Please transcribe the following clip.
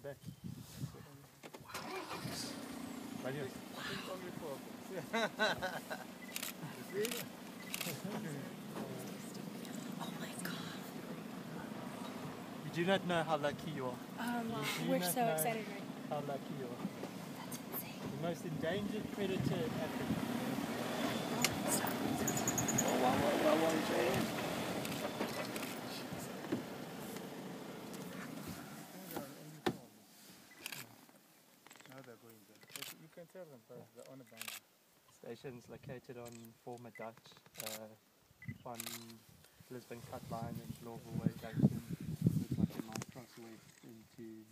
back. Right here. Only 4 of them. You see? Oh my god. You do not know how lucky you are. We're so excited right now. How lucky you are. That's insane. The most endangered predator in Africa. Now they're going there. You can tell them, but they're on the boundary. Station's located on former Dutch, on Lisbon Cut Line and Global Way Junction. It's like a mile across west into